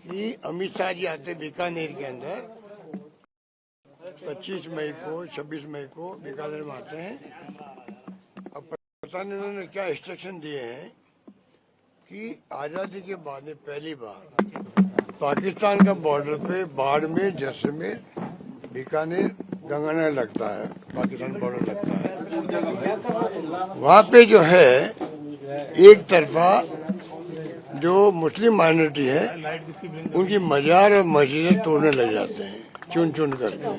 कि अमित शाह जी आते बीकानेर के अंदर 25 मई को 26 मई को बीकानेर में आते हैं। अब पता नहीं उन्होंने क्या इंस्ट्रक्शन दिए हैं कि आजादी के बाद में पहली बार पाकिस्तान का बॉर्डर पे बाड़मेर, जैसलमेर, बीकानेर, गंगानगर लगता है, पाकिस्तान बॉर्डर लगता है। वहाँ पे जो है एक तरफा जो मुस्लिम माइनॉरिटी है उनकी मजार और मस्जिदें तोड़ने लग जाते हैं, चुन चुन करके।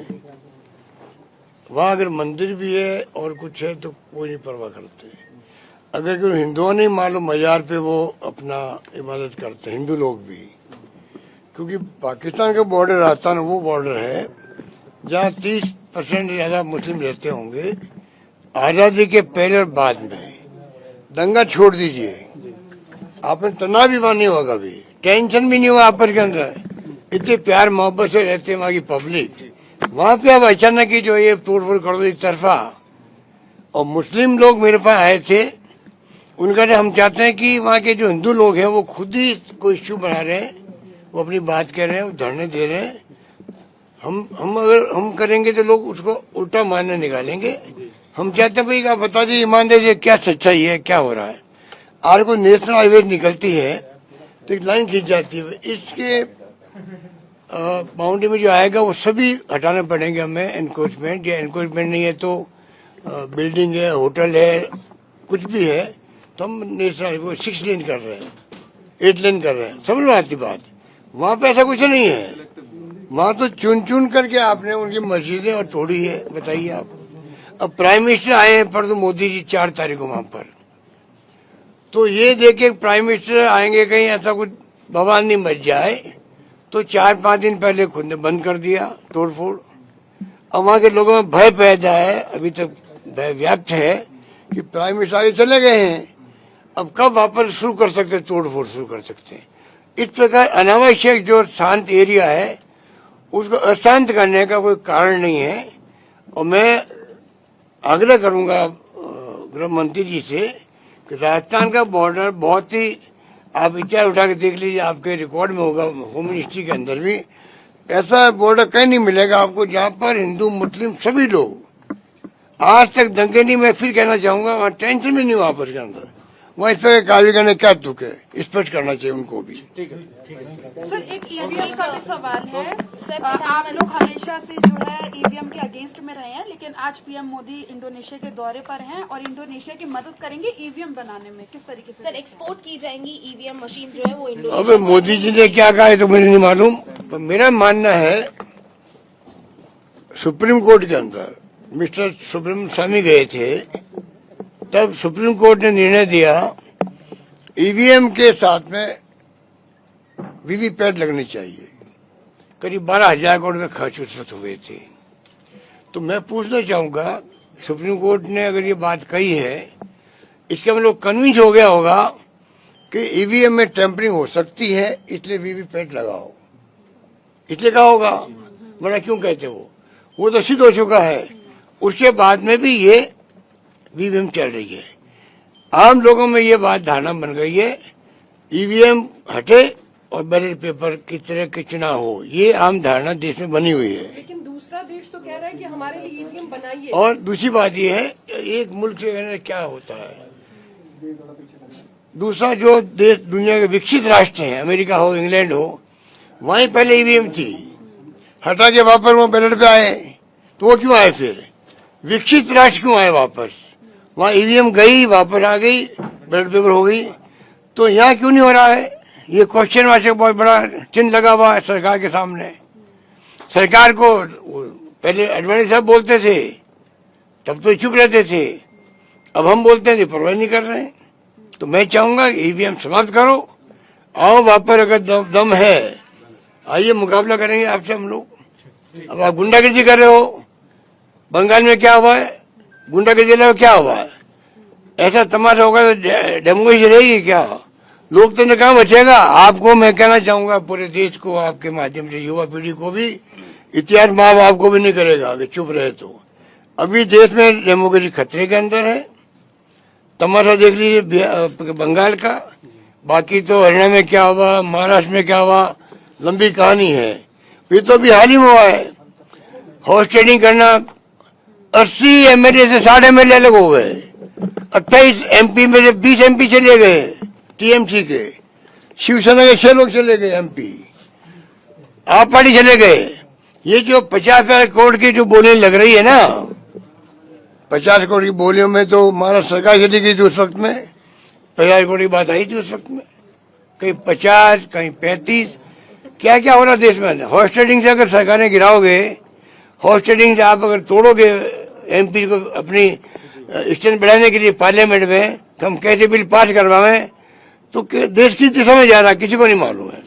वहाँ अगर मंदिर भी है और कुछ है तो कोई नहीं परवाह करते। अगर कोई हिंदुओं नहीं मालूम मजार पे वो अपना इबादत करते हैं, हिंदू लोग भी, क्योंकि पाकिस्तान का बॉर्डर आता है ना, वो बॉर्डर है जहाँ 30% ज्यादा मुस्लिम रहते होंगे। आजादी के पहले और बाद में दंगा छोड़ दीजिए, आपने तनाव भी वहां नहीं होगा, भी टेंशन भी नहीं हुआ आपस के अंदर, इतने प्यार मोहब्बत से रहते हैं वहां की पब्लिक। वहां पे अब अचानक ही जो ये तोड़फोड़ कर दो एक तरफा। और मुस्लिम लोग मेरे पास आए थे, उनका हम चाहते हैं कि वहाँ के जो हिंदू लोग हैं वो खुद ही कोई इश्यू बना रहे हैं, वो अपनी बात कह रहे हैं, वो धरने दे रहे हैं। हम अगर हम करेंगे तो लोग उसको उल्टा मानने निकालेंगे। हम चाहते हैं भाई आप बता दीजिए ईमानदारी से क्या सच्चाई है, क्या हो रहा है। आज कोई नेशनल हाईवे निकलती है तो एक लाइन खींच जाती है, इसके बाउंड्री में जो आएगा वो सभी हटाने पड़ेंगे हमें, एनक्रोचमेंट, या एनक्रोचमेंट नहीं है तो बिल्डिंग है, होटल है, कुछ भी है, तो हम नेशनल हाईवे 6 लेन कर रहे हैं, 8 लेन कर रहे हैं। समझ में आती बात। वहाँ पे ऐसा कुछ नहीं है, वहाँ तो चुन चुन करके आपने उनकी मस्जिदें और तोड़ी है। बताइए आप। अब प्राइम मिनिस्टर आए हैं पर तो मोदी जी 4 तारीख को वहाँ पर, तो ये देखे प्राइम मिनिस्टर आएंगे कहीं ऐसा कुछ बवाल नहीं मच जाए, तो 4-5 दिन पहले खुद ने बंद कर दिया तोड़फोड़। अब वहाँ के लोगों में भय पैदा है, अभी तक भय व्याप्त है कि प्राइम मिनिस्टर आगे चले गए हैं, अब कब वापस शुरू कर सकते, तोड़फोड़ शुरू कर सकते हैं। इस प्रकार अनावश्यक जो शांत एरिया है उसको अशांत करने का कोई कारण नहीं है। और मैं आग्रह करूंगा गृह मंत्री जी से कि राजस्थान का बॉर्डर बहुत ही, आप इतिहास उठा के देख लीजिए, आपके रिकॉर्ड में होगा, होम मिनिस्ट्री के अंदर भी ऐसा बॉर्डर कहीं नहीं मिलेगा आपको जहां पर हिंदू मुस्लिम सभी लोग, आज तक दंगे नहीं। मैं फिर कहना चाहूंगा वहाँ टेंशन भी नहीं हुआ आपस के अंदर। वहाँ इस तरह कार्य करने क्या तुक है, स्पष्ट करना चाहिए उनको भी। सर एक ईवीएम का भी सवाल है। आप लोग हमेशा से जो है ईवीएम के अगेंस्ट में रहे हैं, लेकिन आज पीएम मोदी इंडोनेशिया के दौरे पर हैं और इंडोनेशिया की मदद करेंगे ईवीएम बनाने में, किस तरीके से? सर एक्सपोर्ट की जाएंगी ईवीएम मशीन जो है वो इंडोनेशिया। अब मोदी जी ने क्या कहा है तो मुझे नहीं मालूम, पर मेरा मानना है सुप्रीम कोर्ट के अंदर मिस्टर सुब्रमण्यम स्वामी गए थे, तब सुप्रीम कोर्ट ने निर्णय दिया ईवीएम के साथ में वीवीपैट लगनी चाहिए। करीब 12,000 करोड़ में खर्च उस वक्त हुए थे। तो मैं पूछना चाहूंगा, सुप्रीम कोर्ट ने अगर ये बात कही है, इसके हम लोग कन्विंस हो गया होगा कि ईवीएम में टेम्परिंग हो सकती है, इसलिए वीवीपैट लगाओ, इसलिए कहा होगा, वरना क्यों कहते वो तो सिद्ध हो चुका है। उसके बाद में भी ये ईवीएम चल रही है। आम लोगों में ये बात धारणा बन गई है ईवीएम हटे और बैलेट पेपर की तरह के चुनाव हो, ये आम धारणा देश में बनी हुई है। लेकिन दूसरा देश तो कह रहा है कि हमारे लिए ईवीएम बनाइए। और दूसरी बात ये है, एक मुल्क से क्या होता है, दूसरा जो देश दुनिया के विकसित राष्ट्र हैं, अमेरिका हो, इंग्लैंड हो, वहीं पहले ईवीएम थी, हटा के वापस वो बैलेट पे आए, तो वो क्यों आए फिर? विकसित राष्ट्र क्यों आए वापस? वहाँ ईवीएम गई, वापस आ गई, बैलेट पेपर हो गई, तो यहाँ क्यों नहीं हो रहा है? ये क्वेश्चन वास्ते बहुत बड़ा चिन्ह लगा हुआ है सरकार के सामने। सरकार को पहले अडवाणी साहब बोलते थे, तब तो चुप रहते थे, अब हम बोलते हैं परवाह नहीं कर रहे हैं। तो मैं चाहूंगा ईवीएम समाप्त करो, आओ वापस, अगर दम है आइए मुकाबला करेंगे आपसे हम लोग। अब आप गुंडागर्दी कर रहे हो, बंगाल में क्या हुआ है, गुंडागर्दी में क्या हुआ है, ऐसा तमाशा होगा तो डेमोक्रेसी रहेगी क्या? लोकतंत्र कहाँ बचेगा? आपको मैं कहना चाहूंगा, पूरे देश को आपके माध्यम से, युवा पीढ़ी को भी, इतिहास माफ आपको भी नहीं करेगा अगर चुप रहे तो। अभी देश में डेमोक्रेसी खतरे के अंदर है। तमाशा देख लीजिए बंगाल का, बाकी तो हरियाणा में क्या हुआ, महाराष्ट्र में क्या हुआ, लंबी कहानी है। ये तो भी हाल ही में हुआ है। हॉर्स ट्रेडिंग करना, 80 एमएलए से 60 एमएलए अलग हो गए, 28 एमपी में से 20 एमपी चले गए टीएमसी के, शिवसेना के 6 लोग चले गए एमपी, आप पार्टी चले गए। ये जो 50 करोड़ की जो बोली लग रही है ना, 50 करोड़ की बोलियों में तो महाराष्ट्र सरकार चली गई थी उस वक्त में, 50 करोड़ की बात आई थी उस वक्त में, कहीं 50 कहीं 35, क्या क्या हो रहा देश में। हॉर्स ट्रेडिंग से अगर सरकारें गिराओगे, हॉर्स ट्रेडिंग से आप अगर तोड़ोगे एमपी को अपनी स्ट्रेंथ बढ़ाने के लिए पार्लियामेंट में, हम कैसे बिल पास करवाएं, तो देश किस दिशा में जा रहा है किसी को नहीं मालूम है।